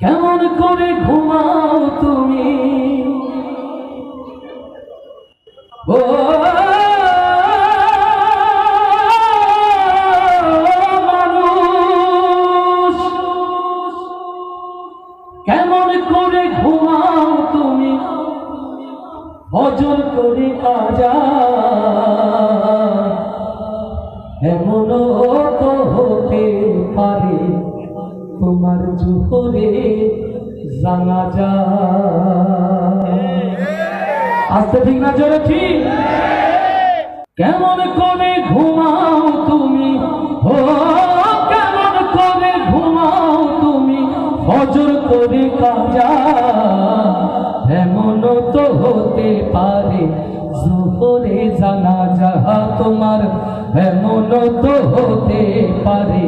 কেমন করে ঘুমাও তুমি ও মানুষ, কেমন করে ঘুমাও তুমি ফজর করে কাজা, এমনও তো হতে পারে তোমার জোহরে জানাজা। আস্তে ঠিক না জোরে ঠিক? কেমন করে ঘুমাও তুমি ও কেমন করে ঘুমাও তুমি ফজর করে কাজা, এমনও তো হতে পারে জোহরে জানাজা তোমার, এমনও তো হতে পারে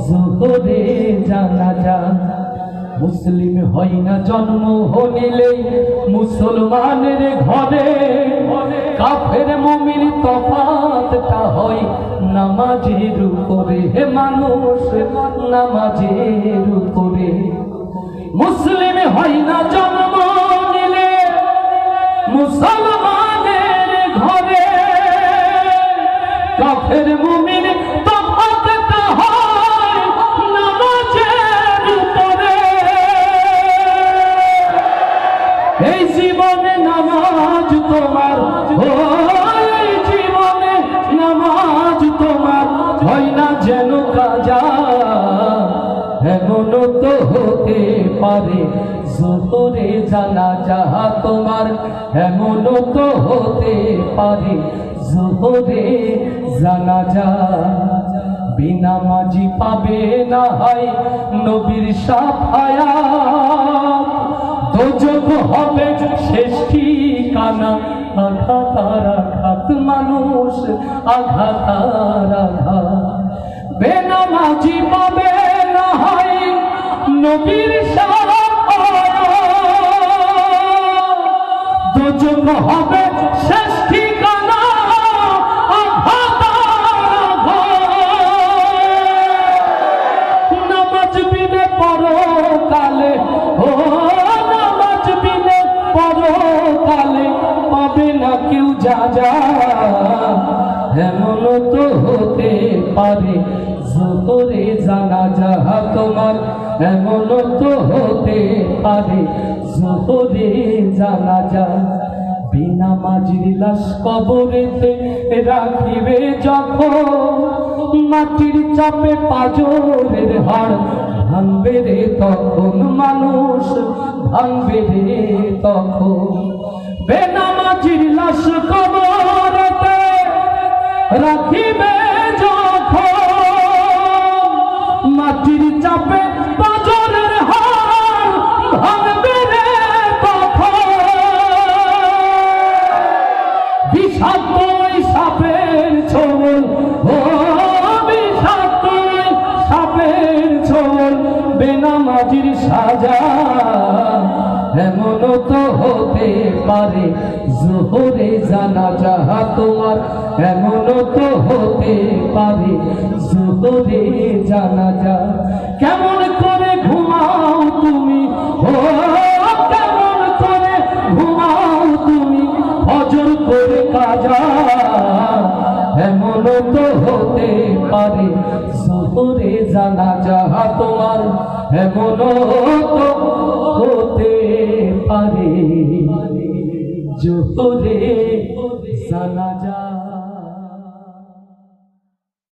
জোহরে জানাজা। মুসলিম হয় না জন্ম হইলেই মুসলমানের ঘরে, কাফের মুমিন তফাতটা হয় নামাজের উপরে, হে মানুষ নামাজের উপরে। মুসলিম হয় না জন্ম নিলে মুসলমানের ঘরে, কাফের মুমিন তফাতটা হয় নামাজের উপরে। এই জীবনে নামাজ তোমার এই জীবনে নামাজ তোমার হয় না যেন কাজা, এমনও তো হতে পারে জোহরে জানাজা তোমার, এমনও তো হতে পারে জোহরে জানাজা। বিনামাজি পাবে না হয় নবীর শাফায়াত, দোজখ হবে শেষ ঠিকানা, আঘাত আর আঘাত মানুষ আঘাত আর আঘাত। বেনামাজি পাবে না হয় নবীর শাফায়াত, দোজখ হবে শেষ ঠিকানা, আঘাত আর আঘাত। নামাজ বিনে পরকালে ও নামাজ বিনে পরকালে পাবে না কেউ যাজা, এমনও তো হতে পারে জোহরে জানাজা তোমার, এমনও তো হতে পারে জোহরে জানাজা। বিনামাজির লাশ কবরেতে রাখিবে যখন, মাটির চাপে পাজরের হাড় ভাঙবে রে তখন মানুষ ভাঙবে রে তখন। বেনামাজির লাশ কবরেতে রাখিবে যখন, মাটির চাপে পাজরের হাড় ভাঙবে রে তখন। বিষাক্ত সাপের ছোবল ও বিষাক্ত সাপের ছোবল বেনামাজির সাজা, এমনও তো হতে পারে জোহরে জানাজা তোমার, এমনও তো হতে পারে জোহরে জানাজা। কেমন করে ঘুমাও তুমি ও কেমন করে ঘুমাও তুমি ফজর করে কাজা, এমনও তো হতে পারে জোহরে জানাজা তোমার, এমনও তো হতে পারে জোহরে জানাজা।